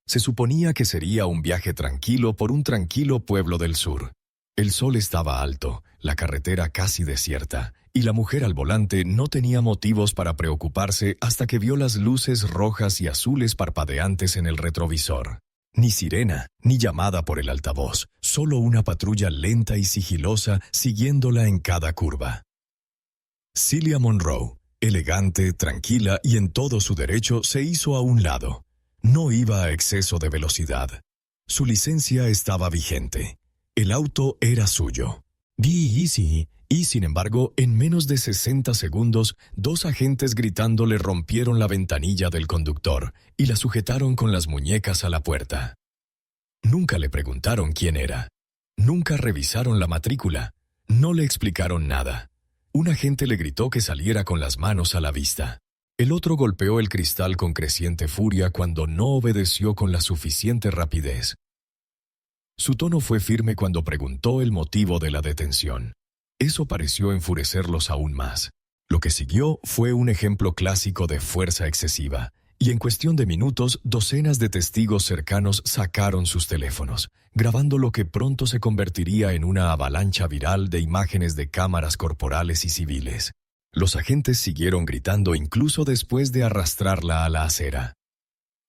Se suponía que sería un viaje tranquilo por un tranquilo pueblo del sur. El sol estaba alto, la carretera casi desierta, y la mujer al volante no tenía motivos para preocuparse hasta que vio las luces rojas y azules parpadeantes en el retrovisor. Ni sirena, ni llamada por el altavoz, solo una patrulla lenta y sigilosa siguiéndola en cada curva. Celia Monroe, elegante, tranquila y en todo su derecho, se hizo a un lado. No iba a exceso de velocidad. Su licencia estaba vigente. El auto era suyo. Be easy. Y, sin embargo, en menos de 60 segundos, 2 agentes gritando le rompieron la ventanilla del conductor y la sujetaron con las muñecas a la puerta. Nunca le preguntaron quién era. Nunca revisaron la matrícula. No le explicaron nada. Un agente le gritó que saliera con las manos a la vista. El otro golpeó el cristal con creciente furia cuando no obedeció con la suficiente rapidez. Su tono fue firme cuando preguntó el motivo de la detención. Eso pareció enfurecerlos aún más. Lo que siguió fue un ejemplo clásico de fuerza excesiva, y en cuestión de minutos, docenas de testigos cercanos sacaron sus teléfonos, grabando lo que pronto se convertiría en una avalancha viral de imágenes de cámaras corporales y civiles. Los agentes siguieron gritando incluso después de arrastrarla a la acera.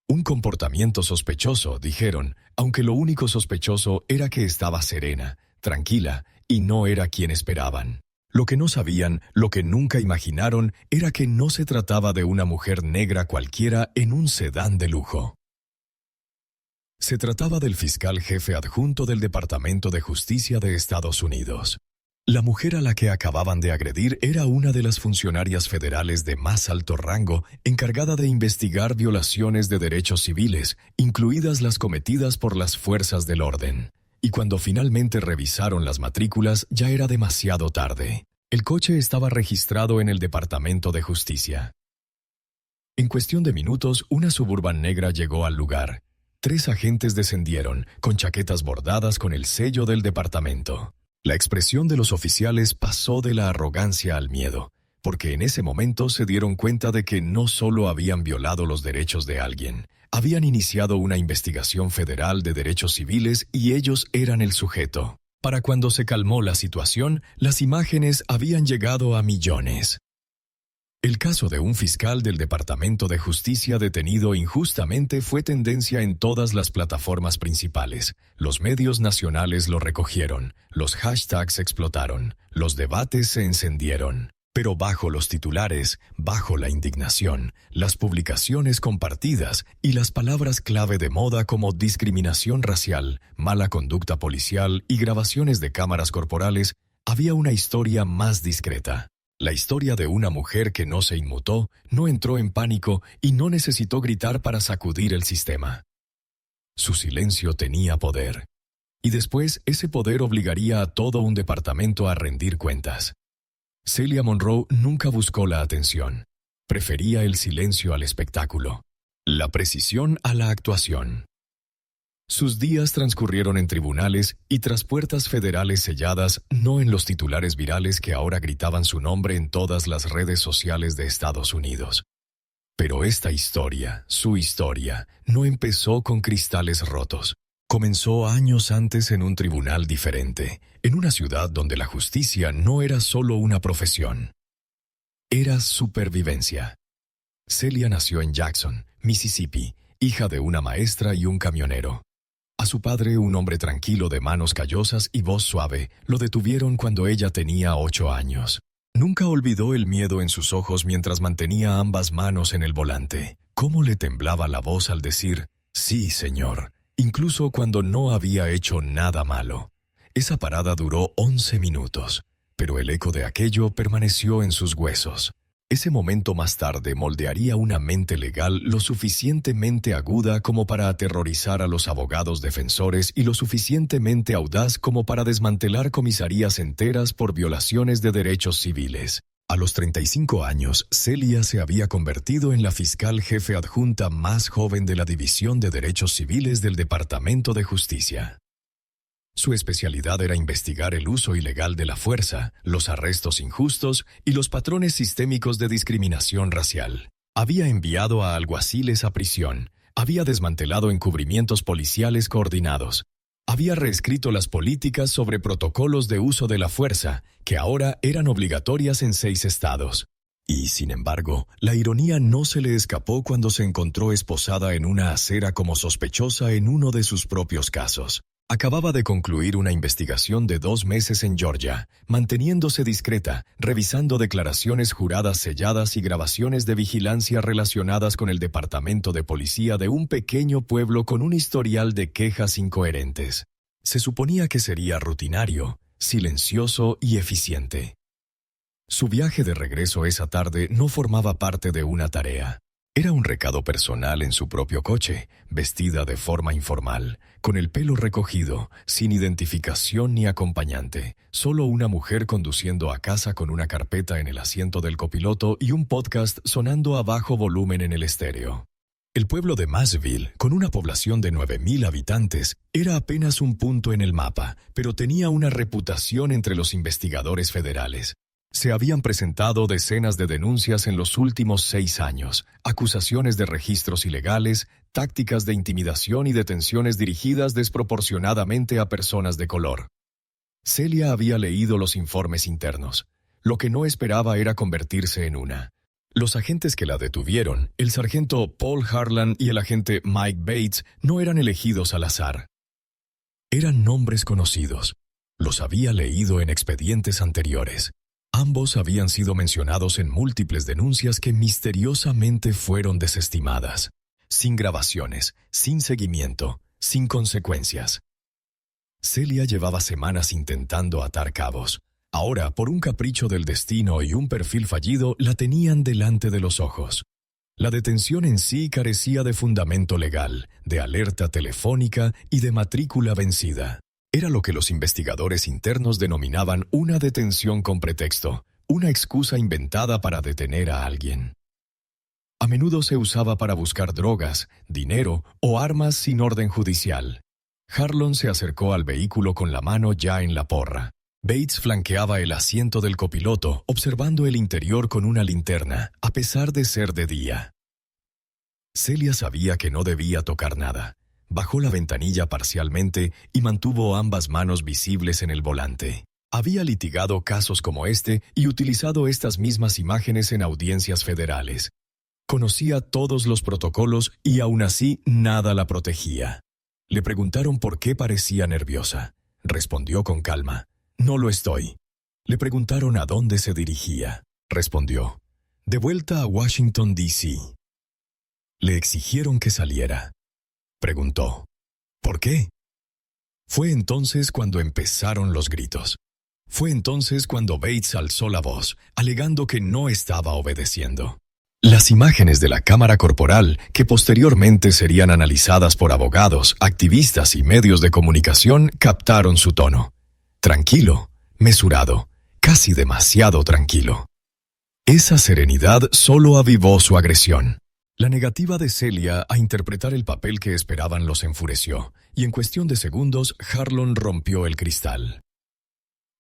Un comportamiento sospechoso, dijeron, aunque lo único sospechoso era que estaba serena, tranquila, y no era quien esperaban. Lo que no sabían, lo que nunca imaginaron, era que no se trataba de una mujer negra cualquiera en un sedán de lujo. Se trataba del fiscal jefe adjunto del Departamento de Justicia de Estados Unidos. La mujer a la que acababan de agredir era una de las funcionarias federales de más alto rango encargada de investigar violaciones de derechos civiles, incluidas las cometidas por las fuerzas del orden. Y cuando finalmente revisaron las matrículas, ya era demasiado tarde. El coche estaba registrado en el Departamento de Justicia. En cuestión de minutos, una Suburban negra llegó al lugar. 3 agentes descendieron, con chaquetas bordadas con el sello del departamento. La expresión de los oficiales pasó de la arrogancia al miedo, porque en ese momento se dieron cuenta de que no solo habían violado los derechos de alguien, habían iniciado una investigación federal de derechos civiles y ellos eran el sujeto. Para cuando se calmó la situación, las imágenes habían llegado a millones. El caso de un fiscal del Departamento de Justicia detenido injustamente fue tendencia en todas las plataformas principales. Los medios nacionales lo recogieron, los hashtags explotaron, los debates se encendieron. Pero bajo los titulares, bajo la indignación, las publicaciones compartidas y las palabras clave de moda como discriminación racial, mala conducta policial y grabaciones de cámaras corporales, había una historia más discreta. La historia de una mujer que no se inmutó, no entró en pánico y no necesitó gritar para sacudir el sistema. Su silencio tenía poder. Y después ese poder obligaría a todo un departamento a rendir cuentas. Celia Monroe nunca buscó la atención. Prefería el silencio al espectáculo, la precisión a la actuación. Sus días transcurrieron en tribunales y tras puertas federales selladas, no en los titulares virales que ahora gritaban su nombre en todas las redes sociales de Estados Unidos. Pero esta historia, su historia, no empezó con cristales rotos. Comenzó años antes en un tribunal diferente, en una ciudad donde la justicia no era solo una profesión. Era supervivencia. Celia nació en Jackson, Mississippi, hija de una maestra y un camionero. A su padre, un hombre tranquilo de manos callosas y voz suave, lo detuvieron cuando ella tenía 8 años. Nunca olvidó el miedo en sus ojos mientras mantenía ambas manos en el volante. Cómo le temblaba la voz al decir, «Sí, señor», incluso cuando no había hecho nada malo. Esa parada duró 11 minutos, pero el eco de aquello permaneció en sus huesos. Ese momento más tarde moldearía una mente legal lo suficientemente aguda como para aterrorizar a los abogados defensores y lo suficientemente audaz como para desmantelar comisarías enteras por violaciones de derechos civiles. A los 35 años, Celia se había convertido en la fiscal jefe adjunta más joven de la División de Derechos Civiles del Departamento de Justicia. Su especialidad era investigar el uso ilegal de la fuerza, los arrestos injustos y los patrones sistémicos de discriminación racial. Había enviado a alguaciles a prisión, Había desmantelado encubrimientos policiales coordinados. Había reescrito las políticas sobre protocolos de uso de la fuerza, que ahora eran obligatorias en 6 estados. Y, sin embargo, la ironía no se le escapó cuando se encontró esposada en una acera como sospechosa en uno de sus propios casos. Acababa de concluir una investigación de 2 meses en Georgia, manteniéndose discreta, revisando declaraciones juradas selladas y grabaciones de vigilancia relacionadas con el departamento de policía de un pequeño pueblo con un historial de quejas incoherentes. Se suponía que sería rutinario, silencioso y eficiente. Su viaje de regreso esa tarde no formaba parte de una tarea. Era un recado personal en su propio coche, vestida de forma informal, con el pelo recogido, sin identificación ni acompañante, solo una mujer conduciendo a casa con una carpeta en el asiento del copiloto y un podcast sonando a bajo volumen en el estéreo. El pueblo de Massville, con una población de 9,000 habitantes, era apenas un punto en el mapa, pero tenía una reputación entre los investigadores federales. Se habían presentado decenas de denuncias en los últimos 6 años, acusaciones de registros ilegales, tácticas de intimidación y detenciones dirigidas desproporcionadamente a personas de color. Celia había leído los informes internos. Lo que no esperaba era convertirse en una. Los agentes que la detuvieron, el sargento Paul Harlan y el agente Mike Bates, no eran elegidos al azar. Eran nombres conocidos. Los había leído en expedientes anteriores. Ambos habían sido mencionados en múltiples denuncias que misteriosamente fueron desestimadas, sin grabaciones, sin seguimiento, sin consecuencias. Celia llevaba semanas intentando atar cabos. Ahora, por un capricho del destino y un perfil fallido, la tenían delante de los ojos. La detención en sí carecía de fundamento legal, de alerta telefónica y de matrícula vencida. Era lo que los investigadores internos denominaban una detención con pretexto, una excusa inventada para detener a alguien. A menudo se usaba para buscar drogas, dinero o armas sin orden judicial. Harlan se acercó al vehículo con la mano ya en la porra. Bates flanqueaba el asiento del copiloto, observando el interior con una linterna, a pesar de ser de día. Celia sabía que no debía tocar nada. Bajó la ventanilla parcialmente y mantuvo ambas manos visibles en el volante. Había litigado casos como este y utilizado estas mismas imágenes en audiencias federales. Conocía todos los protocolos y aún así nada la protegía. Le preguntaron por qué parecía nerviosa. Respondió con calma: «No lo estoy». Le preguntaron a dónde se dirigía. Respondió: «De vuelta a Washington, D.C». Le exigieron que saliera. Preguntó: ¿por qué? Fue entonces cuando empezaron los gritos. Fue entonces cuando Bates alzó la voz, alegando que no estaba obedeciendo. Las imágenes de la cámara corporal, que posteriormente serían analizadas por abogados, activistas y medios de comunicación, captaron su tono. Tranquilo, mesurado, casi demasiado tranquilo. Esa serenidad solo avivó su agresión. La negativa de Celia a interpretar el papel que esperaban los enfureció, y en cuestión de segundos, Harlan rompió el cristal.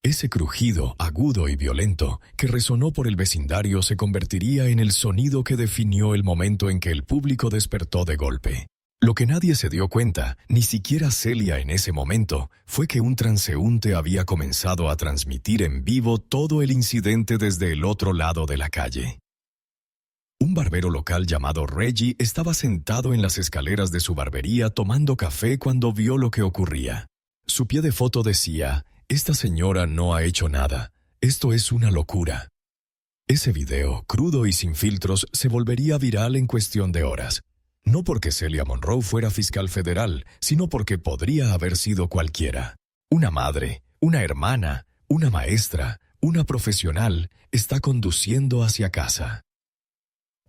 Ese crujido agudo y violento que resonó por el vecindario se convertiría en el sonido que definió el momento en que el público despertó de golpe. Lo que nadie se dio cuenta, ni siquiera Celia en ese momento, fue que un transeúnte había comenzado a transmitir en vivo todo el incidente desde el otro lado de la calle. Un barbero local llamado Reggie estaba sentado en las escaleras de su barbería tomando café cuando vio lo que ocurría. Su pie de foto decía: «Esta señora no ha hecho nada. Esto es una locura». Ese video, crudo y sin filtros, se volvería viral en cuestión de horas. No porque Celia Monroe fuera fiscal federal, sino porque podría haber sido cualquiera. Una madre, una hermana, una maestra, una profesional, está conduciendo hacia casa.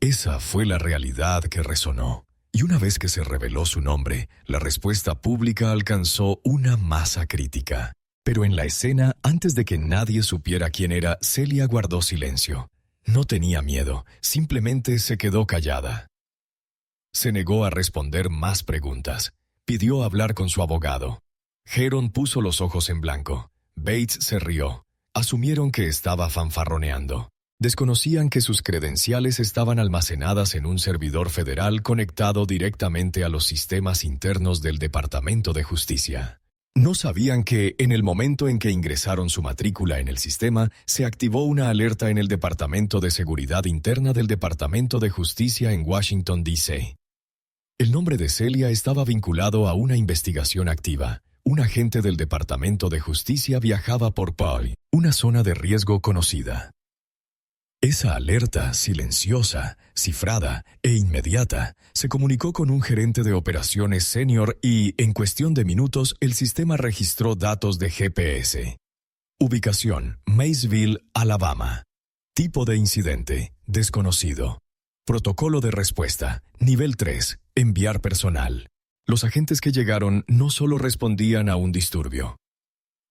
Esa fue la realidad que resonó, y una vez que se reveló su nombre, la respuesta pública alcanzó una masa crítica. Pero en la escena, antes de que nadie supiera quién era, Celia guardó silencio. No tenía miedo, simplemente se quedó callada. Se negó a responder más preguntas. Pidió hablar con su abogado. Heron puso los ojos en blanco. Bates se rió. Asumieron que estaba fanfarroneando. Desconocían que sus credenciales estaban almacenadas en un servidor federal conectado directamente a los sistemas internos del Departamento de Justicia. No sabían que, en el momento en que ingresaron su matrícula en el sistema, se activó una alerta en el Departamento de Seguridad Interna del Departamento de Justicia en Washington, D.C. El nombre de Celia estaba vinculado a una investigación activa. Un agente del Departamento de Justicia viajaba por Paul, una zona de riesgo conocida. Esa alerta, silenciosa, cifrada e inmediata, se comunicó con un gerente de operaciones senior y, en cuestión de minutos, el sistema registró datos de GPS. Ubicación: Maysville, Alabama. Tipo de incidente: desconocido. Protocolo de respuesta: nivel 3, enviar personal. Los agentes que llegaron no solo respondían a un disturbio.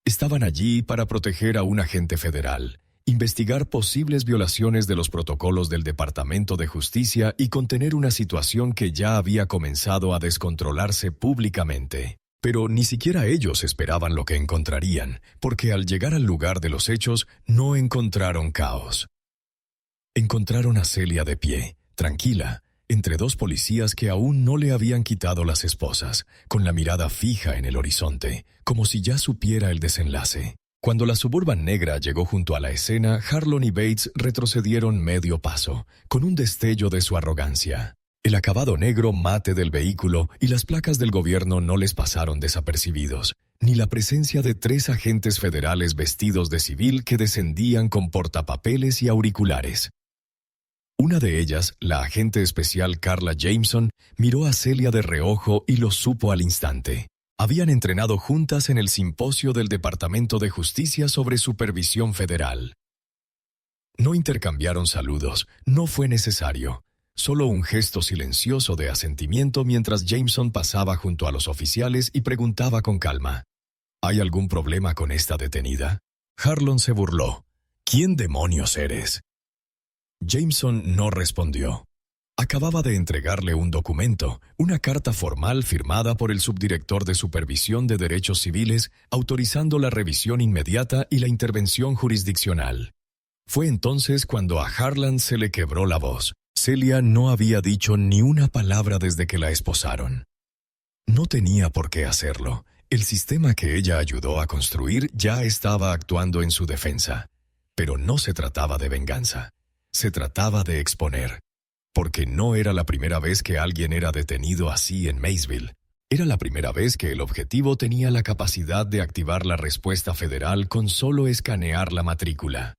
Estaban allí para proteger a un agente federal, investigar posibles violaciones de los protocolos del Departamento de Justicia y contener una situación que ya había comenzado a descontrolarse públicamente. Pero ni siquiera ellos esperaban lo que encontrarían, porque al llegar al lugar de los hechos no encontraron caos. Encontraron a Celia de pie, tranquila, entre dos policías que aún no le habían quitado las esposas, con la mirada fija en el horizonte, como si ya supiera el desenlace. Cuando la Suburban negra llegó junto a la escena, Harlon y Bates retrocedieron medio paso, con un destello de su arrogancia. El acabado negro mate del vehículo y las placas del gobierno no les pasaron desapercibidos, ni la presencia de 3 agentes federales vestidos de civil que descendían con portapapeles y auriculares. Una de ellas, la agente especial Carla Jameson, miró a Celia de reojo y lo supo al instante. Habían entrenado juntas en el simposio del Departamento de Justicia sobre Supervisión Federal. No intercambiaron saludos, no fue necesario. Solo un gesto silencioso de asentimiento mientras Jameson pasaba junto a los oficiales y preguntaba con calma: ¿Hay algún problema con esta detenida? Harlon se burló. ¿Quién demonios eres? Jameson no respondió. Acababa de entregarle un documento, una carta formal firmada por el subdirector de Supervisión de Derechos Civiles, autorizando la revisión inmediata y la intervención jurisdiccional. Fue entonces cuando a Harlan se le quebró la voz. Celia no había dicho ni una palabra desde que la esposaron. No tenía por qué hacerlo. El sistema que ella ayudó a construir ya estaba actuando en su defensa. Pero no se trataba de venganza. Se trataba de exponer. Porque no era la primera vez que alguien era detenido así en Maysville. Era la primera vez que el objetivo tenía la capacidad de activar la respuesta federal con solo escanear la matrícula.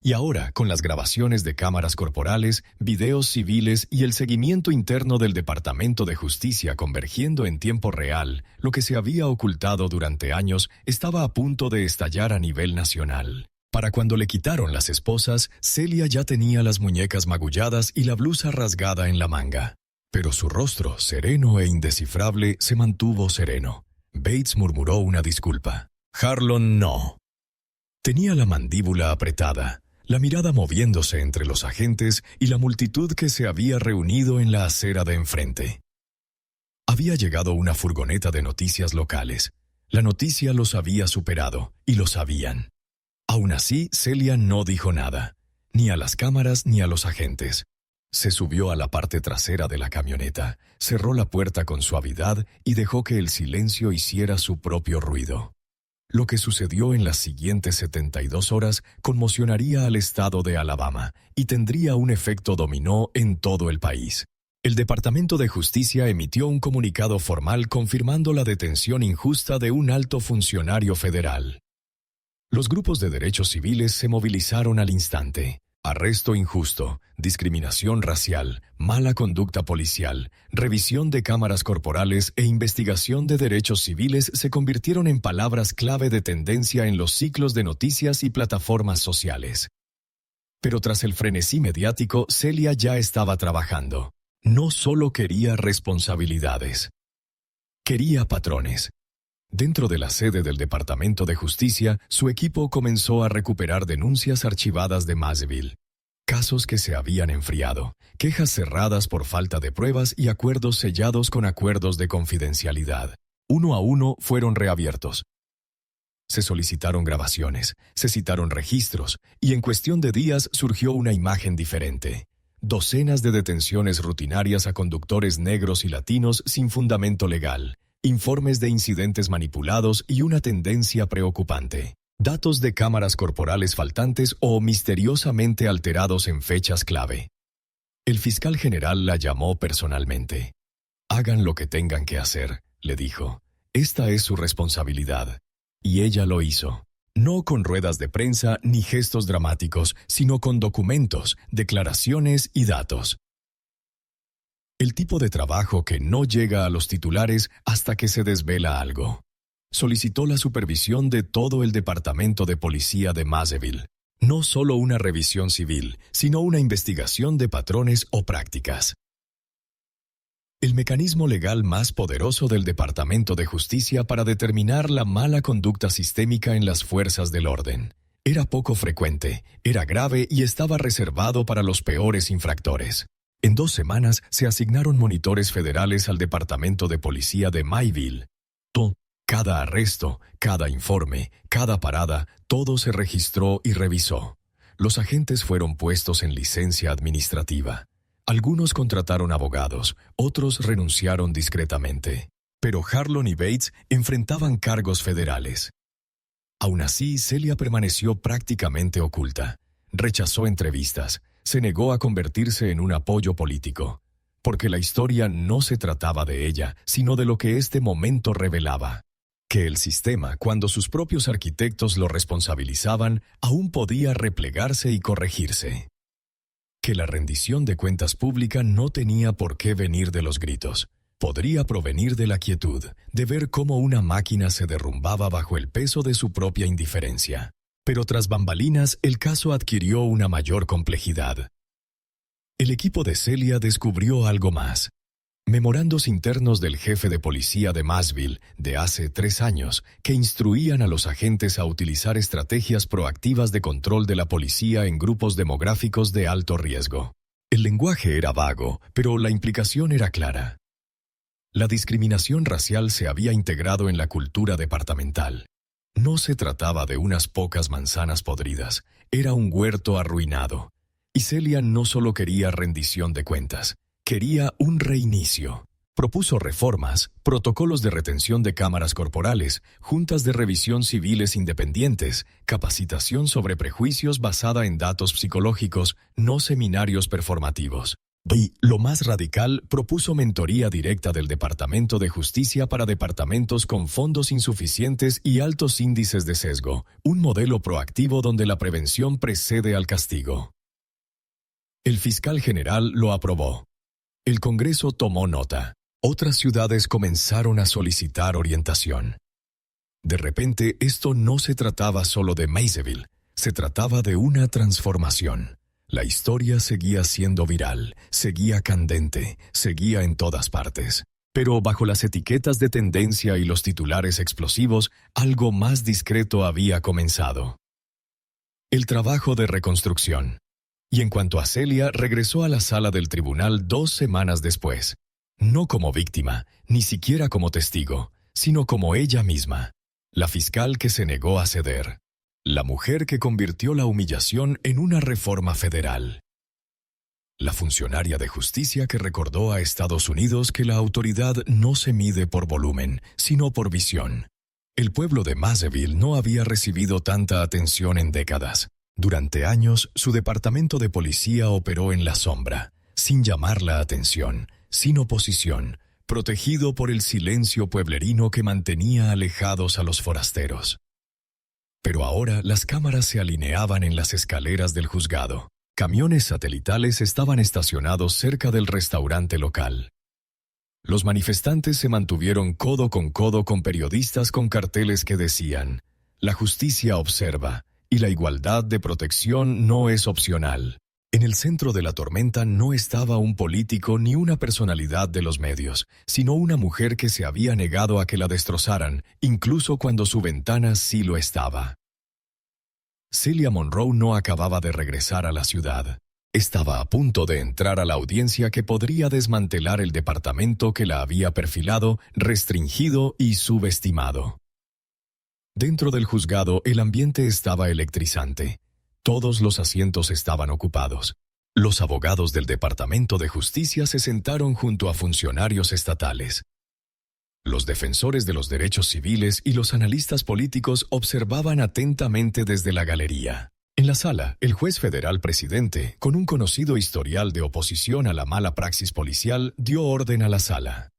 Y ahora, con las grabaciones de cámaras corporales, videos civiles y el seguimiento interno del Departamento de Justicia convergiendo en tiempo real, lo que se había ocultado durante años estaba a punto de estallar a nivel nacional. Para cuando le quitaron las esposas, Celia ya tenía las muñecas magulladas y la blusa rasgada en la manga. Pero su rostro, sereno e indescifrable, se mantuvo sereno. Bates murmuró una disculpa. Harlon no. Tenía la mandíbula apretada, la mirada moviéndose entre los agentes y la multitud que se había reunido en la acera de enfrente. Había llegado una furgoneta de noticias locales. La noticia los había superado, y lo sabían. Aún así, Celia no dijo nada, ni a las cámaras ni a los agentes. Se subió a la parte trasera de la camioneta, cerró la puerta con suavidad y dejó que el silencio hiciera su propio ruido. Lo que sucedió en las siguientes 72 horas conmocionaría al estado de Alabama y tendría un efecto dominó en todo el país. El Departamento de Justicia emitió un comunicado formal confirmando la detención injusta de un alto funcionario federal. Los grupos de derechos civiles se movilizaron al instante. Arresto injusto, discriminación racial, mala conducta policial, revisión de cámaras corporales e investigación de derechos civiles se convirtieron en palabras clave de tendencia en los ciclos de noticias y plataformas sociales. Pero tras el frenesí mediático, Celia ya estaba trabajando. No solo quería responsabilidades. Quería patrones. Dentro de la sede del Departamento de Justicia, su equipo comenzó a recuperar denuncias archivadas de Maysville. Casos que se habían enfriado, quejas cerradas por falta de pruebas y acuerdos sellados con acuerdos de confidencialidad. Uno a uno fueron reabiertos. Se solicitaron grabaciones, se citaron registros, y en cuestión de días surgió una imagen diferente. Docenas de detenciones rutinarias a conductores negros y latinos sin fundamento legal, informes de incidentes manipulados y una tendencia preocupante. Datos de cámaras corporales faltantes o misteriosamente alterados en fechas clave. El fiscal general la llamó personalmente. «Hagan lo que tengan que hacer», le dijo. «Esta es su responsabilidad». Y ella lo hizo. No con ruedas de prensa ni gestos dramáticos, sino con documentos, declaraciones y datos. El tipo de trabajo que no llega a los titulares hasta que se desvela algo. Solicitó la supervisión de todo el departamento de policía de Masseville. No solo una revisión civil, sino una investigación de patrones o prácticas. El mecanismo legal más poderoso del Departamento de Justicia para determinar la mala conducta sistémica en las fuerzas del orden. Era poco frecuente, era grave y estaba reservado para los peores infractores. En 2 semanas se asignaron monitores federales al Departamento de Policía de Mayville. Cada arresto, cada informe, cada parada, todo se registró y revisó. Los agentes fueron puestos en licencia administrativa. Algunos contrataron abogados, otros renunciaron discretamente. Pero Harlon y Bates enfrentaban cargos federales. Aún así, Celia permaneció prácticamente oculta. Rechazó entrevistas, se negó a convertirse en un apoyo político. Porque la historia no se trataba de ella, sino de lo que este momento revelaba. Que el sistema, cuando sus propios arquitectos lo responsabilizaban, aún podía replegarse y corregirse. Que la rendición de cuentas pública no tenía por qué venir de los gritos. Podría provenir de la quietud, de ver cómo una máquina se derrumbaba bajo el peso de su propia indiferencia. Pero tras bambalinas, el caso adquirió una mayor complejidad. El equipo de Celia descubrió algo más. Memorandos internos del jefe de policía de Massville de hace 3 años que instruían a los agentes a utilizar estrategias proactivas de control de la policía en grupos demográficos de alto riesgo. El lenguaje era vago, pero la implicación era clara. La discriminación racial se había integrado en la cultura departamental. No se trataba de unas pocas manzanas podridas, era un huerto arruinado. Y Celia no solo quería rendición de cuentas, quería un reinicio. Propuso reformas, protocolos de retención de cámaras corporales, juntas de revisión civiles independientes, capacitación sobre prejuicios basada en datos psicológicos, no seminarios performativos. Y, lo más radical, propuso mentoría directa del Departamento de Justicia para departamentos con fondos insuficientes y altos índices de sesgo, un modelo proactivo donde la prevención precede al castigo. El fiscal general lo aprobó. El Congreso tomó nota. Otras ciudades comenzaron a solicitar orientación. De repente, esto no se trataba solo de Maysville, se trataba de una transformación. La historia seguía siendo viral, seguía candente, seguía en todas partes. Pero bajo las etiquetas de tendencia y los titulares explosivos, algo más discreto había comenzado. El trabajo de reconstrucción. Y en cuanto a Celia, regresó a la sala del tribunal 2 semanas después. No como víctima, ni siquiera como testigo, sino como ella misma. La fiscal que se negó a ceder. La mujer que convirtió la humillación en una reforma federal. La funcionaria de justicia que recordó a Estados Unidos que la autoridad no se mide por volumen, sino por visión. El pueblo de Masseville no había recibido tanta atención en décadas. Durante años, su departamento de policía operó en la sombra, sin llamar la atención, sin oposición, protegido por el silencio pueblerino que mantenía alejados a los forasteros. Pero ahora las cámaras se alineaban en las escaleras del juzgado. Camiones satelitales estaban estacionados cerca del restaurante local. Los manifestantes se mantuvieron codo con periodistas con carteles que decían: «La justicia observa». Y la igualdad de protección no es opcional. En el centro de la tormenta no estaba un político ni una personalidad de los medios, sino una mujer que se había negado a que la destrozaran, incluso cuando su ventana sí lo estaba. Celia Monroe no acababa de regresar a la ciudad. Estaba a punto de entrar a la audiencia que podría desmantelar el departamento que la había perfilado, restringido y subestimado. Dentro del juzgado el ambiente estaba electrizante. Todos los asientos estaban ocupados. Los abogados del Departamento de Justicia se sentaron junto a funcionarios estatales. Los defensores de los derechos civiles y los analistas políticos observaban atentamente desde la galería. En la sala, el juez federal presidente, con un conocido historial de oposición a la mala praxis policial, dio orden a la sala.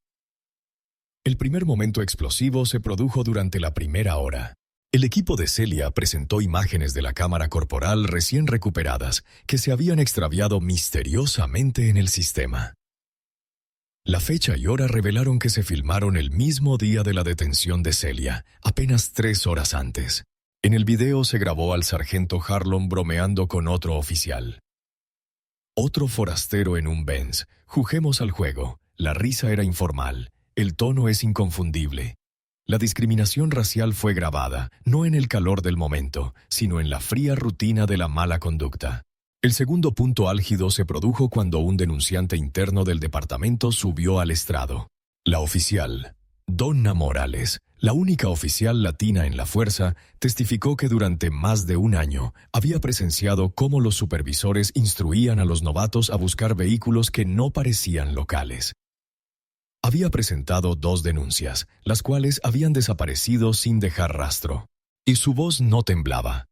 El primer momento explosivo se produjo durante la primera hora. El equipo de Celia presentó imágenes de la cámara corporal recién recuperadas que se habían extraviado misteriosamente en el sistema. La fecha y hora revelaron que se filmaron el mismo día de la detención de Celia, apenas 3 horas antes. En el video se grabó al sargento Harlon bromeando con otro oficial. Otro forastero en un Benz. Juguemos al juego. La risa era informal. El tono es inconfundible. La discriminación racial fue grabada, no en el calor del momento, sino en la fría rutina de la mala conducta. El segundo punto álgido se produjo cuando un denunciante interno del departamento subió al estrado. La oficial, Donna Morales, la única oficial latina en la fuerza, testificó que durante más de un año había presenciado cómo los supervisores instruían a los novatos a buscar vehículos que no parecían locales. Había presentado 2 denuncias, las cuales habían desaparecido sin dejar rastro, y su voz no temblaba.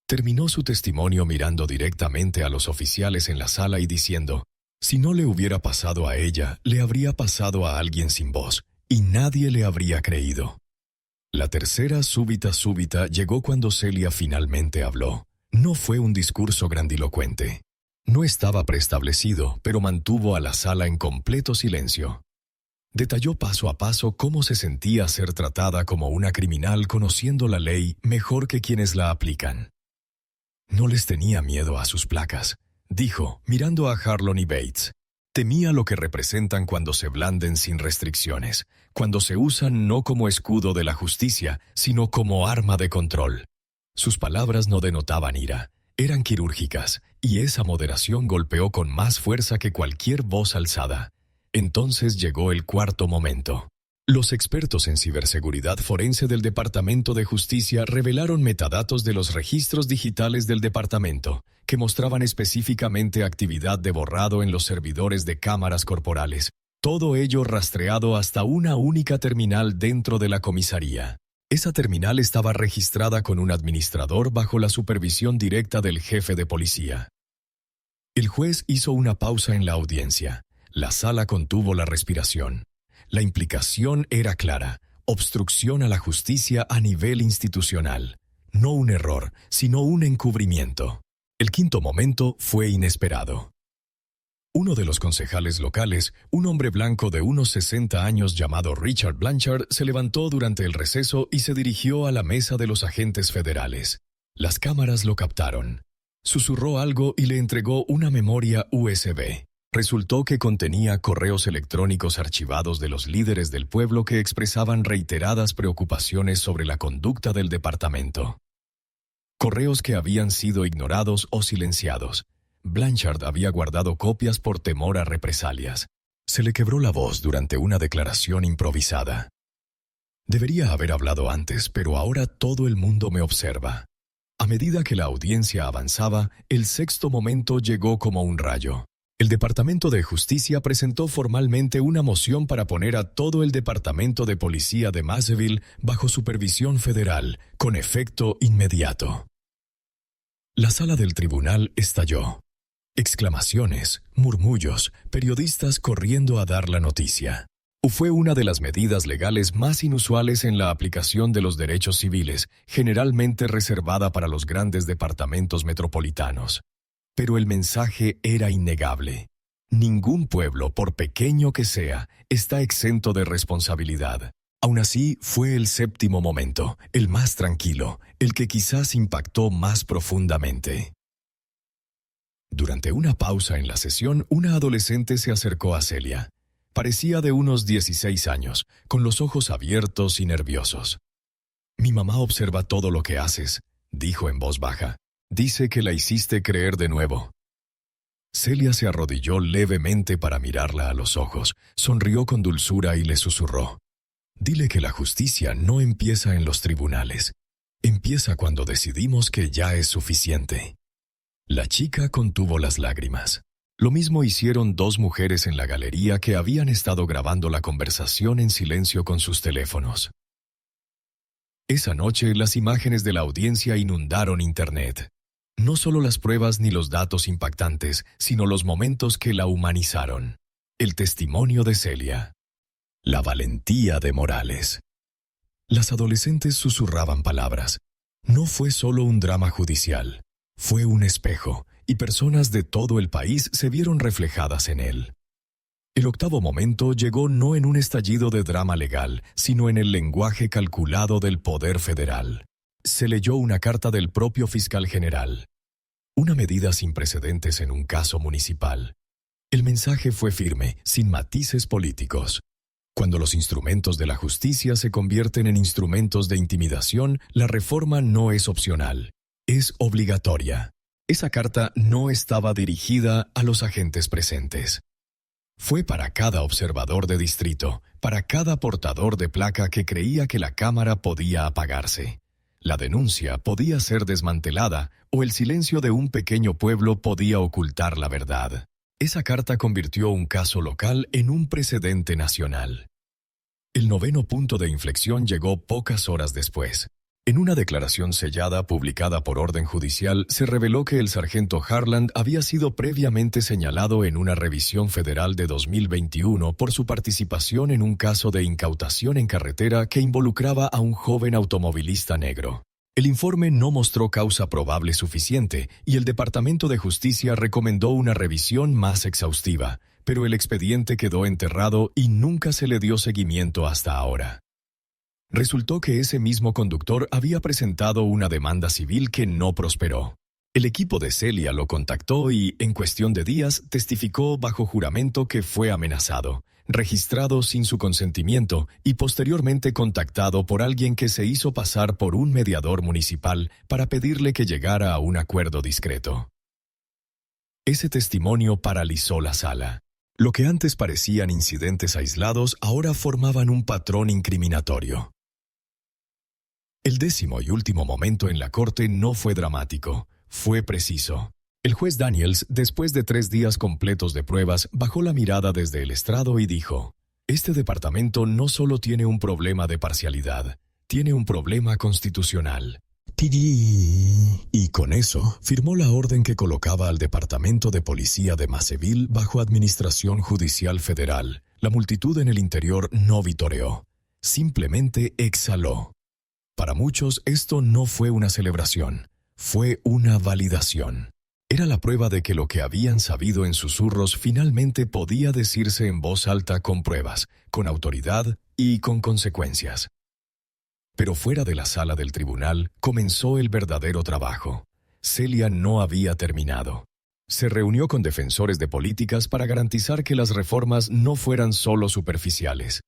Terminó su testimonio mirando directamente a los oficiales en la sala y diciendo, si no le hubiera pasado a ella, le habría pasado a alguien sin voz, y nadie le habría creído. La tercera súbita llegó cuando Celia finalmente habló. No fue un discurso grandilocuente. No estaba preestablecido, pero mantuvo a la sala en completo silencio. Detalló paso a paso cómo se sentía ser tratada como una criminal conociendo la ley mejor que quienes la aplican. No les tenía miedo a sus placas, dijo, mirando a Harlon y Bates. Temía lo que representan cuando se blanden sin restricciones, cuando se usan no como escudo de la justicia, sino como arma de control. Sus palabras no denotaban ira, eran quirúrgicas, y esa moderación golpeó con más fuerza que cualquier voz alzada. Entonces llegó el cuarto momento. Los expertos en ciberseguridad forense del Departamento de Justicia revelaron metadatos de los registros digitales del departamento, que mostraban específicamente actividad de borrado en los servidores de cámaras corporales, todo ello rastreado hasta una única terminal dentro de la comisaría. Esa terminal estaba registrada con un administrador bajo la supervisión directa del jefe de policía. El juez hizo una pausa en la audiencia. La sala contuvo la respiración. La implicación era clara: obstrucción a la justicia a nivel institucional. No un error, sino un encubrimiento. El quinto momento fue inesperado. Uno de los concejales locales, un hombre blanco de unos 60 años llamado Richard Blanchard, se levantó durante el receso y se dirigió a la mesa de los agentes federales. Las cámaras lo captaron. Susurró algo y le entregó una memoria USB. Resultó que contenía correos electrónicos archivados de los líderes del pueblo que expresaban reiteradas preocupaciones sobre la conducta del departamento. Correos que habían sido ignorados o silenciados. Blanchard había guardado copias por temor a represalias. Se le quebró la voz durante una declaración improvisada. Debería haber hablado antes, pero ahora todo el mundo me observa. A medida que la audiencia avanzaba, el sexto momento llegó como un rayo. El Departamento de Justicia presentó formalmente una moción para poner a todo el Departamento de Policía de Masseville bajo supervisión federal, con efecto inmediato. La sala del tribunal estalló. Exclamaciones, murmullos, periodistas corriendo a dar la noticia. Fue una de las medidas legales más inusuales en la aplicación de los derechos civiles, generalmente reservada para los grandes departamentos metropolitanos. Pero el mensaje era innegable. Ningún pueblo, por pequeño que sea, está exento de responsabilidad. Aún así, fue el séptimo momento, el más tranquilo, el que quizás impactó más profundamente. Durante una pausa en la sesión, una adolescente se acercó a Celia. Parecía de unos 16 años, con los ojos abiertos y nerviosos. «Mi mamá observa todo lo que haces», dijo en voz baja. «Dice que la hiciste creer de nuevo». Celia se arrodilló levemente para mirarla a los ojos, sonrió con dulzura y le susurró: Dile que la justicia no empieza en los tribunales. Empieza cuando decidimos que ya es suficiente. La chica contuvo las lágrimas. Lo mismo hicieron dos mujeres en la galería que habían estado grabando la conversación en silencio con sus teléfonos. Esa noche, las imágenes de la audiencia inundaron Internet. No solo las pruebas ni los datos impactantes, sino los momentos que la humanizaron. El testimonio de Celia. La valentía de Morales. Las adolescentes susurraban palabras. No fue solo un drama judicial. Fue un espejo, y personas de todo el país se vieron reflejadas en él. El octavo momento llegó no en un estallido de drama legal, sino en el lenguaje calculado del poder federal. Se leyó una carta del propio fiscal general. Una medida sin precedentes en un caso municipal. El mensaje fue firme, sin matices políticos. Cuando los instrumentos de la justicia se convierten en instrumentos de intimidación, la reforma no es opcional, es obligatoria. Esa carta no estaba dirigida a los agentes presentes. Fue para cada observador de distrito, para cada portador de placa que creía que la cámara podía apagarse. La denuncia podía ser desmantelada o el silencio de un pequeño pueblo podía ocultar la verdad. Esa carta convirtió un caso local en un precedente nacional. El noveno punto de inflexión llegó pocas horas después. En una declaración sellada publicada por orden judicial, se reveló que el sargento Harland había sido previamente señalado en una revisión federal de 2021 por su participación en un caso de incautación en carretera que involucraba a un joven automovilista negro. El informe no mostró causa probable suficiente y el Departamento de Justicia recomendó una revisión más exhaustiva, pero el expediente quedó enterrado y nunca se le dio seguimiento hasta ahora. Resultó que ese mismo conductor había presentado una demanda civil que no prosperó. El equipo de Celia lo contactó y, en cuestión de días, testificó bajo juramento que fue amenazado, registrado sin su consentimiento y posteriormente contactado por alguien que se hizo pasar por un mediador municipal para pedirle que llegara a un acuerdo discreto. Ese testimonio paralizó la sala. Lo que antes parecían incidentes aislados ahora formaban un patrón incriminatorio. El décimo y último momento en la corte no fue dramático, fue preciso. El juez Daniels, después de 3 días completos de pruebas, bajó la mirada desde el estrado y dijo: «Este departamento no solo tiene un problema de parcialidad, tiene un problema constitucional». Y con eso, firmó la orden que colocaba al Departamento de Policía de Masseville bajo administración judicial federal. La multitud en el interior no vitoreó, simplemente exhaló. Para muchos, esto no fue una celebración, fue una validación. Era la prueba de que lo que habían sabido en susurros finalmente podía decirse en voz alta con pruebas, con autoridad y con consecuencias. Pero fuera de la sala del tribunal comenzó el verdadero trabajo. Celia no había terminado. Se reunió con defensores de políticas para garantizar que las reformas no fueran solo superficiales.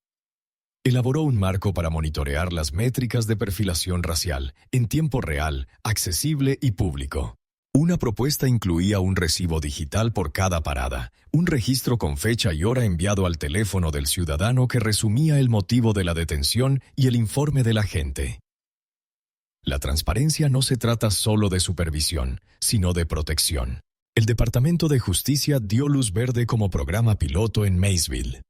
Elaboró un marco para monitorear las métricas de perfilación racial, en tiempo real, accesible y público. Una propuesta incluía un recibo digital por cada parada, un registro con fecha y hora enviado al teléfono del ciudadano que resumía el motivo de la detención y el informe del agente. La transparencia no se trata solo de supervisión, sino de protección. El Departamento de Justicia dio luz verde como programa piloto en Maysville.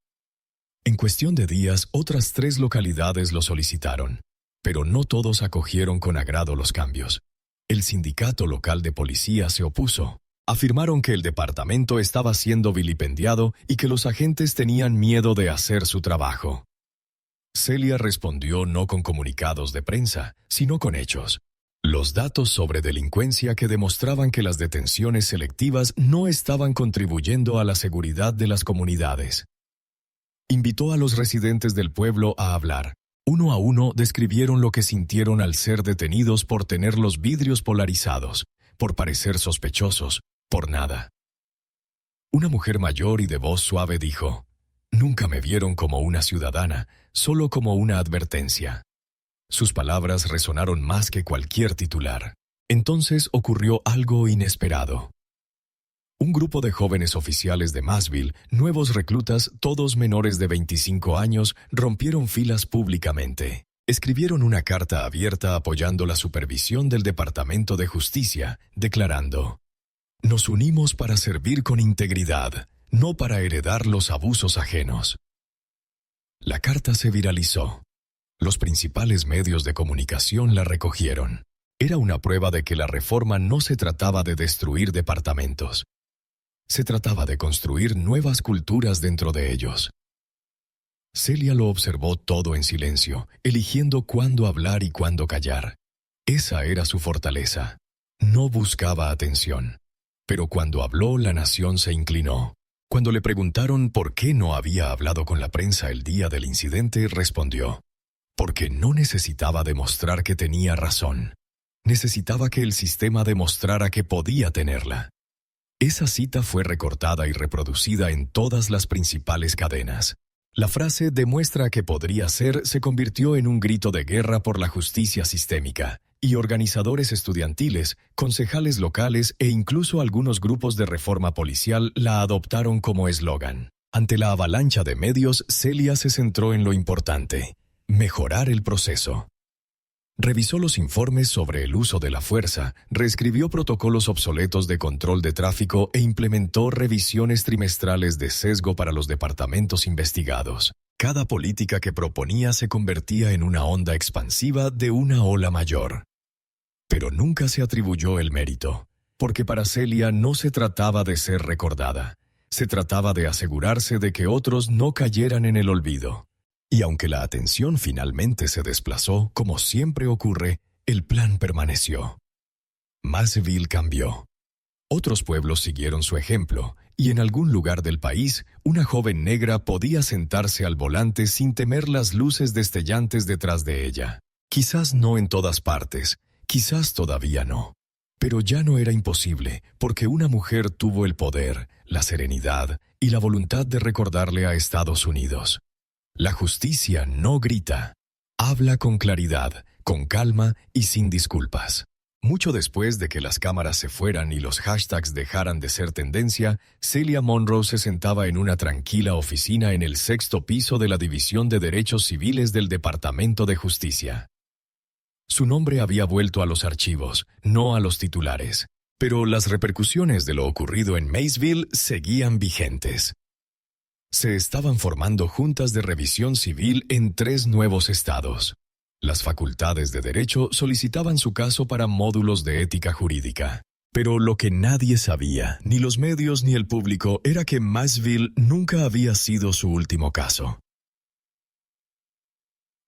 En cuestión de días, otras 3 localidades lo solicitaron, pero no todos acogieron con agrado los cambios. El sindicato local de policía se opuso. Afirmaron que el departamento estaba siendo vilipendiado y que los agentes tenían miedo de hacer su trabajo. Celia respondió no con comunicados de prensa, sino con hechos. Los datos sobre delincuencia que demostraban que las detenciones selectivas no estaban contribuyendo a la seguridad de las comunidades. Invitó a los residentes del pueblo a hablar. Uno a uno describieron lo que sintieron al ser detenidos por tener los vidrios polarizados, por parecer sospechosos, por nada. Una mujer mayor y de voz suave dijo: «Nunca me vieron como una ciudadana, solo como una advertencia». Sus palabras resonaron más que cualquier titular. Entonces ocurrió algo inesperado. Un grupo de jóvenes oficiales de Massville, nuevos reclutas, todos menores de 25 años, rompieron filas públicamente. Escribieron una carta abierta apoyando la supervisión del Departamento de Justicia, declarando: «Nos unimos para servir con integridad, no para heredar los abusos ajenos». La carta se viralizó. Los principales medios de comunicación la recogieron. Era una prueba de que la reforma no se trataba de destruir departamentos. Se trataba de construir nuevas culturas dentro de ellos. Celia lo observó todo en silencio, eligiendo cuándo hablar y cuándo callar. Esa era su fortaleza. No buscaba atención. Pero cuando habló, la nación se inclinó. Cuando le preguntaron por qué no había hablado con la prensa el día del incidente, respondió: «Porque no necesitaba demostrar que tenía razón. Necesitaba que el sistema demostrara que podía tenerla». Esa cita fue recortada y reproducida en todas las principales cadenas. La frase «demuestra que podría ser» se convirtió en un grito de guerra por la justicia sistémica, y organizadores estudiantiles, concejales locales e incluso algunos grupos de reforma policial la adoptaron como eslogan. Ante la avalancha de medios, Celia se centró en lo importante: mejorar el proceso. Revisó los informes sobre el uso de la fuerza, reescribió protocolos obsoletos de control de tráfico e implementó revisiones trimestrales de sesgo para los departamentos investigados. Cada política que proponía se convertía en una onda expansiva de una ola mayor. Pero nunca se atribuyó el mérito, porque para Celia no se trataba de ser recordada. Se trataba de asegurarse de que otros no cayeran en el olvido. Y aunque la atención finalmente se desplazó, como siempre ocurre, el plan permaneció. Massville cambió. Otros pueblos siguieron su ejemplo, y en algún lugar del país, una joven negra podía sentarse al volante sin temer las luces destellantes detrás de ella. Quizás no en todas partes, quizás todavía no. Pero ya no era imposible, porque una mujer tuvo el poder, la serenidad y la voluntad de recordarle a Estados Unidos: la justicia no grita, habla con claridad, con calma y sin disculpas. Mucho después de que las cámaras se fueran y los hashtags dejaran de ser tendencia, Celia Monroe se sentaba en una tranquila oficina en el 6º piso de la División de Derechos Civiles del Departamento de Justicia. Su nombre había vuelto a los archivos, no a los titulares, pero las repercusiones de lo ocurrido en Maysville seguían vigentes. Se estaban formando juntas de revisión civil en 3 nuevos estados. Las facultades de derecho solicitaban su caso para módulos de ética jurídica. Pero lo que nadie sabía, ni los medios ni el público, era que Massville nunca había sido su último caso.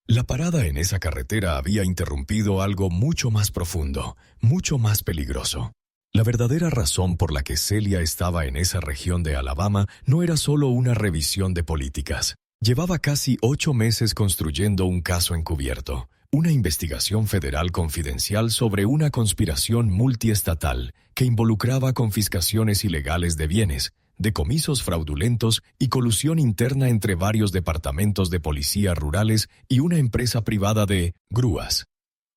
La parada en esa carretera había interrumpido algo mucho más profundo, mucho más peligroso. La verdadera razón por la que Celia estaba en esa región de Alabama no era solo una revisión de políticas. Llevaba casi 8 meses construyendo un caso encubierto, una investigación federal confidencial sobre una conspiración multiestatal que involucraba confiscaciones ilegales de bienes, decomisos fraudulentos y colusión interna entre varios departamentos de policía rurales y una empresa privada de grúas.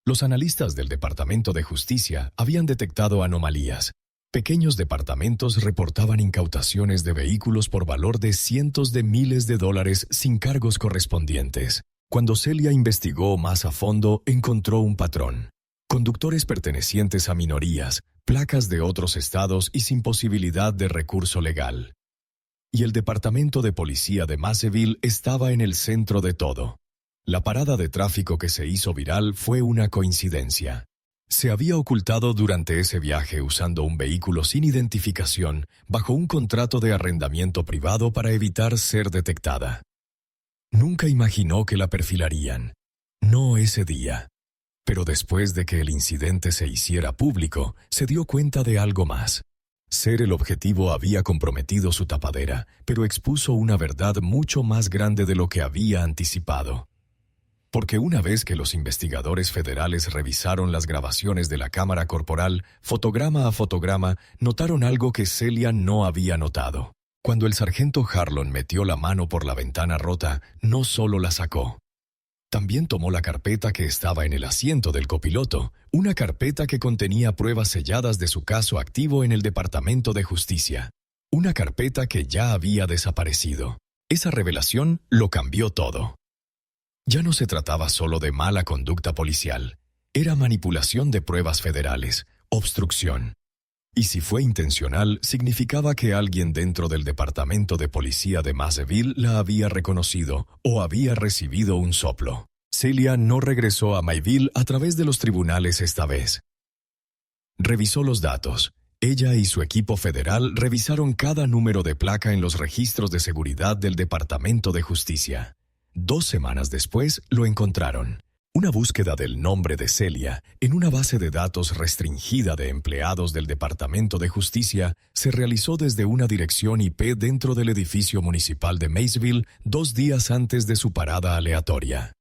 Los analistas del Departamento de Justicia habían detectado anomalías. Pequeños departamentos reportaban incautaciones de vehículos por valor de cientos de miles de dólares sin cargos correspondientes. Cuando Celia investigó más a fondo, encontró un patrón. Conductores pertenecientes a minorías, placas de otros estados y sin posibilidad de recurso legal. Y el Departamento de Policía de Massville estaba en el centro de todo. La parada de tráfico que se hizo viral fue una coincidencia. Se había ocultado durante ese viaje usando un vehículo sin identificación bajo un contrato de arrendamiento privado para evitar ser detectada. Nunca imaginó que la perfilarían. No ese día. Pero después de que el incidente se hiciera público, se dio cuenta de algo más. Ser el objetivo había comprometido su tapadera, pero expuso una verdad mucho más grande de lo que había anticipado. Porque una vez que los investigadores federales revisaron las grabaciones de la cámara corporal, fotograma a fotograma, notaron algo que Celia no había notado. Cuando el sargento Harlon metió la mano por la ventana rota, no solo la sacó. También tomó la carpeta que estaba en el asiento del copiloto, una carpeta que contenía pruebas selladas de su caso activo en el Departamento de Justicia. Una carpeta que ya había desaparecido. Esa revelación lo cambió todo. Ya no se trataba solo de mala conducta policial. Era manipulación de pruebas federales, obstrucción. Y si fue intencional, significaba que alguien dentro del Departamento de Policía de Masseville la había reconocido o había recibido un soplo. Celia no regresó a Mayville a través de los tribunales esta vez. Revisó los datos. Ella y su equipo federal revisaron cada número de placa en los registros de seguridad del Departamento de Justicia. 2 semanas después lo encontraron. Una búsqueda del nombre de Celia en una base de datos restringida de empleados del Departamento de Justicia se realizó desde una dirección IP dentro del edificio municipal de Maysville 2 días antes de su parada aleatoria.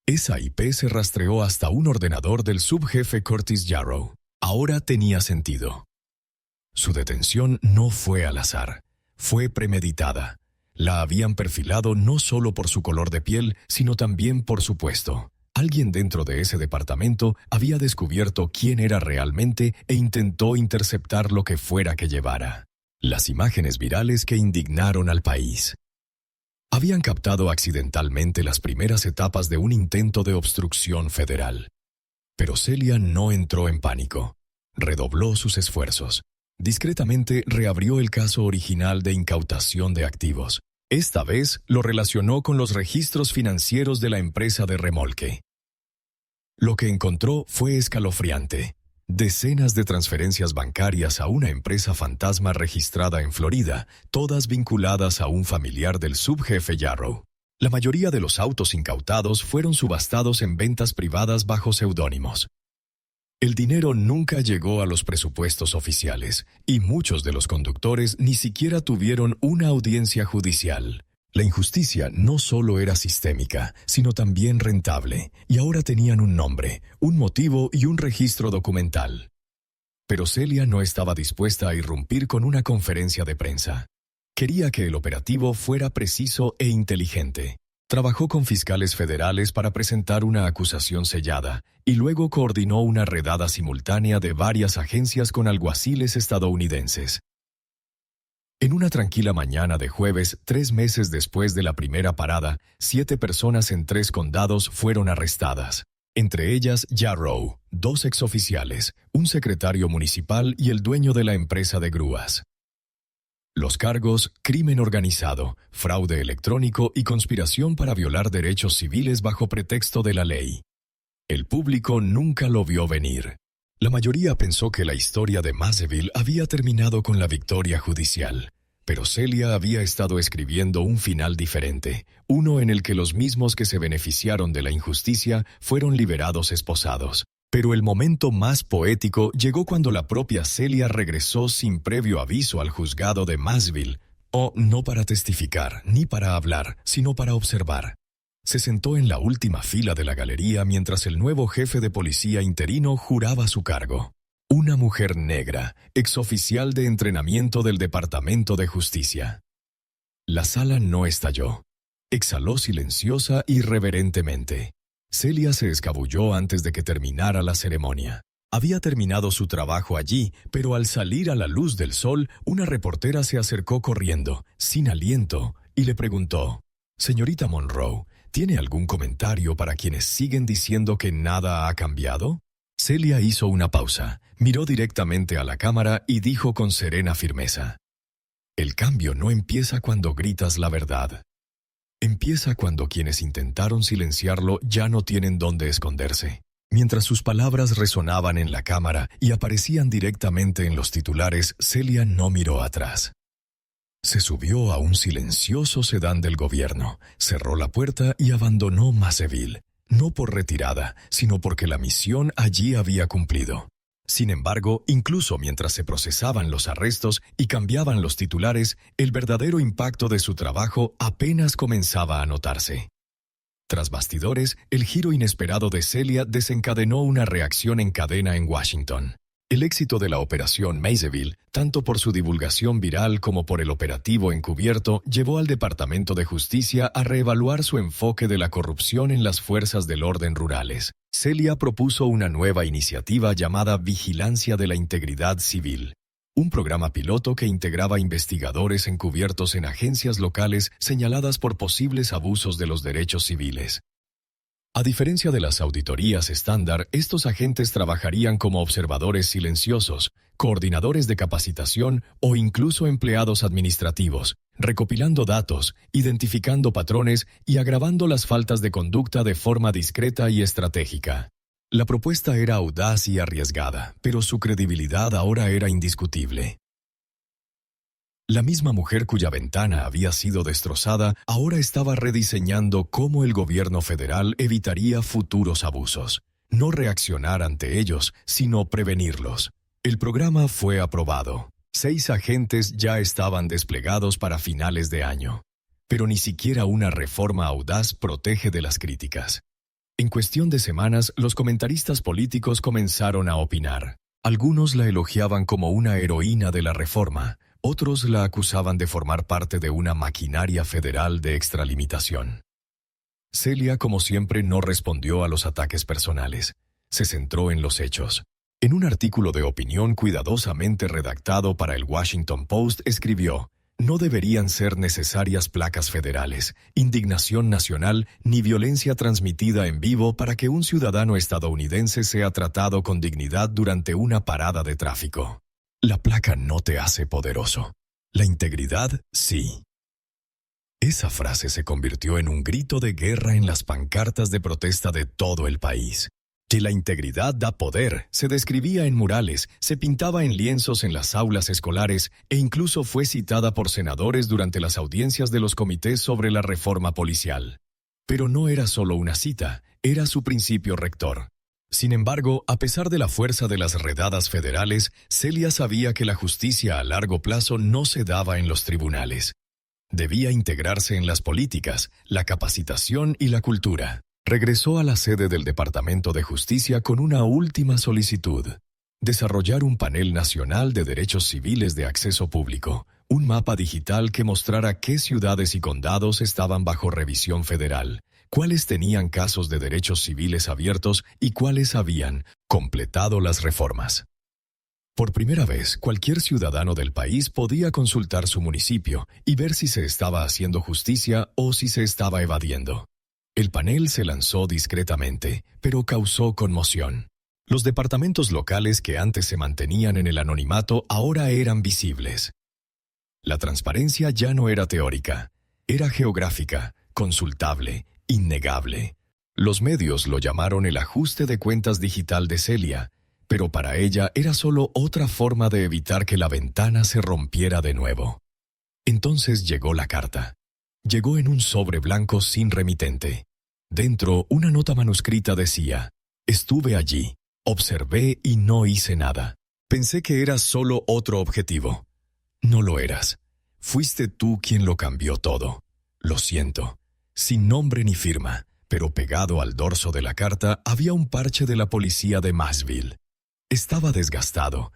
Esa IP se rastreó hasta un ordenador del subjefe Curtis Yarrow. Ahora tenía sentido. Su detención no fue al azar, fue premeditada. La habían perfilado no solo por su color de piel, sino también por su puesto. Alguien dentro de ese departamento había descubierto quién era realmente e intentó interceptar lo que fuera que llevara. Las imágenes virales que indignaron al país. Habían captado accidentalmente las primeras etapas de un intento de obstrucción federal. Pero Celia no entró en pánico. Redobló sus esfuerzos. Discretamente reabrió el caso original de incautación de activos. Esta vez lo relacionó con los registros financieros de la empresa de remolque. Lo que encontró fue escalofriante. Decenas de transferencias bancarias a una empresa fantasma registrada en Florida, todas vinculadas a un familiar del subjefe Yarrow. La mayoría de los autos incautados fueron subastados en ventas privadas bajo seudónimos. El dinero nunca llegó a los presupuestos oficiales, y muchos de los conductores ni siquiera tuvieron una audiencia judicial. La injusticia no solo era sistémica, sino también rentable, y ahora tenían un nombre, un motivo y un registro documental. Pero Celia no estaba dispuesta a irrumpir con una conferencia de prensa. Quería que el operativo fuera preciso e inteligente. Trabajó con fiscales federales para presentar una acusación sellada y luego coordinó una redada simultánea de varias agencias con alguaciles estadounidenses. En una tranquila mañana de jueves, 3 meses después de la primera parada, 7 personas en 3 condados fueron arrestadas. Entre ellas Yarrow, 2 exoficiales, un secretario municipal y el dueño de la empresa de grúas. Los cargos: crimen organizado, fraude electrónico y conspiración para violar derechos civiles bajo pretexto de la ley. El público nunca lo vio venir. La mayoría pensó que la historia de Masseville había terminado con la victoria judicial. Pero Celia había estado escribiendo un final diferente, uno en el que los mismos que se beneficiaron de la injusticia fueron liberados esposados. Pero el momento más poético llegó cuando la propia Celia regresó sin previo aviso al juzgado de Massville, no para testificar ni para hablar, sino para observar. Se sentó en la última fila de la galería mientras el nuevo jefe de policía interino juraba su cargo. Una mujer negra, exoficial de entrenamiento del Departamento de Justicia. La sala no estalló. Exhaló silenciosa y reverentemente. Celia se escabulló antes de que terminara la ceremonia. Había terminado su trabajo allí, pero al salir a la luz del sol, una reportera se acercó corriendo, sin aliento, y le preguntó: «Señorita Monroe, ¿tiene algún comentario para quienes siguen diciendo que nada ha cambiado?» Celia hizo una pausa, miró directamente a la cámara y dijo con serena firmeza: «El cambio no empieza cuando gritas la verdad. Empieza cuando quienes intentaron silenciarlo ya no tienen dónde esconderse». Mientras sus palabras resonaban en la cámara y aparecían directamente en los titulares, Celia no miró atrás. Se subió a un silencioso sedán del gobierno, cerró la puerta y abandonó Masseville, no por retirada, sino porque la misión allí había cumplido. Sin embargo, incluso mientras se procesaban los arrestos y cambiaban los titulares, el verdadero impacto de su trabajo apenas comenzaba a notarse. Tras bastidores, el giro inesperado de Celia desencadenó una reacción en cadena en Washington. El éxito de la Operación Maysville, tanto por su divulgación viral como por el operativo encubierto, llevó al Departamento de Justicia a reevaluar su enfoque de la corrupción en las fuerzas del orden rurales. Celia propuso una nueva iniciativa llamada Vigilancia de la Integridad Civil, un programa piloto que integraba investigadores encubiertos en agencias locales señaladas por posibles abusos de los derechos civiles. A diferencia de las auditorías estándar, estos agentes trabajarían como observadores silenciosos, coordinadores de capacitación o incluso empleados administrativos, recopilando datos, identificando patrones y agravando las faltas de conducta de forma discreta y estratégica. La propuesta era audaz y arriesgada, pero su credibilidad ahora era indiscutible. La misma mujer cuya ventana había sido destrozada ahora estaba rediseñando cómo el gobierno federal evitaría futuros abusos. No reaccionar ante ellos, sino prevenirlos. El programa fue aprobado. 6 agentes ya estaban desplegados para finales de año. Pero ni siquiera una reforma audaz protege de las críticas. En cuestión de semanas, los comentaristas políticos comenzaron a opinar. Algunos la elogiaban como una heroína de la reforma. Otros la acusaban de formar parte de una maquinaria federal de extralimitación. Celia, como siempre, no respondió a los ataques personales. Se centró en los hechos. En un artículo de opinión cuidadosamente redactado para el Washington Post, escribió: «No deberían ser necesarias placas federales, indignación nacional ni violencia transmitida en vivo para que un ciudadano estadounidense sea tratado con dignidad durante una parada de tráfico. La placa no te hace poderoso. La integridad, sí». Esa frase se convirtió en un grito de guerra en las pancartas de protesta de todo el país. Que la integridad da poder se describía en murales, se pintaba en lienzos en las aulas escolares e incluso fue citada por senadores durante las audiencias de los comités sobre la reforma policial. Pero no era solo una cita, era su principio rector. Sin embargo, a pesar de la fuerza de las redadas federales, Celia sabía que la justicia a largo plazo no se daba en los tribunales. Debía integrarse en las políticas, la capacitación y la cultura. Regresó a la sede del Departamento de Justicia con una última solicitud: desarrollar un panel nacional de derechos civiles de acceso público, un mapa digital que mostrara qué ciudades y condados estaban bajo revisión federal, cuáles tenían casos de derechos civiles abiertos y cuáles habían completado las reformas. Por primera vez, cualquier ciudadano del país podía consultar su municipio y ver si se estaba haciendo justicia o si se estaba evadiendo. El panel se lanzó discretamente, pero causó conmoción. Los departamentos locales que antes se mantenían en el anonimato ahora eran visibles. La transparencia ya no era teórica, era geográfica, consultable, innegable. Los medios lo llamaron el ajuste de cuentas digital de Celia, pero para ella era solo otra forma de evitar que la ventana se rompiera de nuevo. Entonces llegó la carta. Llegó en un sobre blanco sin remitente. Dentro, una nota manuscrita decía: «Estuve allí, observé y no hice nada. Pensé que eras solo otro objetivo. No lo eras. Fuiste tú quien lo cambió todo. Lo siento». Sin nombre ni firma, pero pegado al dorso de la carta había un parche de la policía de Maysville. Estaba desgastado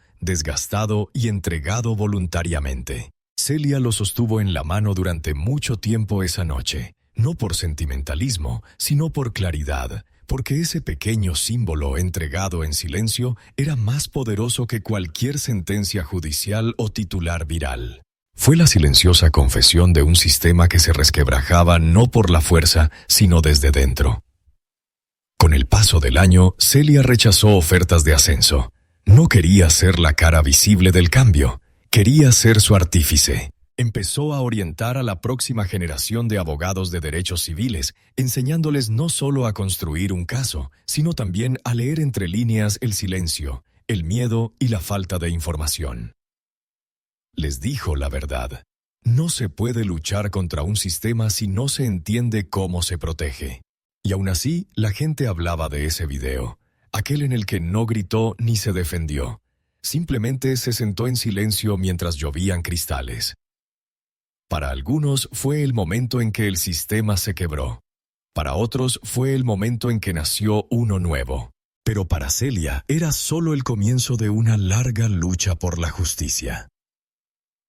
y entregado voluntariamente. Celia lo sostuvo en la mano durante mucho tiempo esa noche, no por sentimentalismo, sino por claridad, porque ese pequeño símbolo entregado en silencio era más poderoso que cualquier sentencia judicial o titular viral. Fue la silenciosa confesión de un sistema que se resquebrajaba no por la fuerza, sino desde dentro. Con el paso del año, Celia rechazó ofertas de ascenso. No quería ser la cara visible del cambio. Quería ser su artífice. Empezó a orientar a la próxima generación de abogados de derechos civiles, enseñándoles no solo a construir un caso, sino también a leer entre líneas el silencio, el miedo y la falta de información. Les dijo la verdad. No se puede luchar contra un sistema si no se entiende cómo se protege. Y aún así, la gente hablaba de ese video, aquel en el que no gritó ni se defendió. Simplemente se sentó en silencio mientras llovían cristales. Para algunos fue el momento en que el sistema se quebró. Para otros fue el momento en que nació uno nuevo. Pero para Celia era solo el comienzo de una larga lucha por la justicia.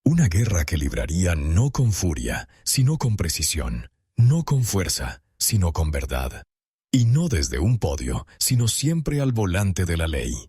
Una guerra que libraría no con furia, sino con precisión, no con fuerza, sino con verdad. Y no desde un podio, sino siempre al volante de la ley.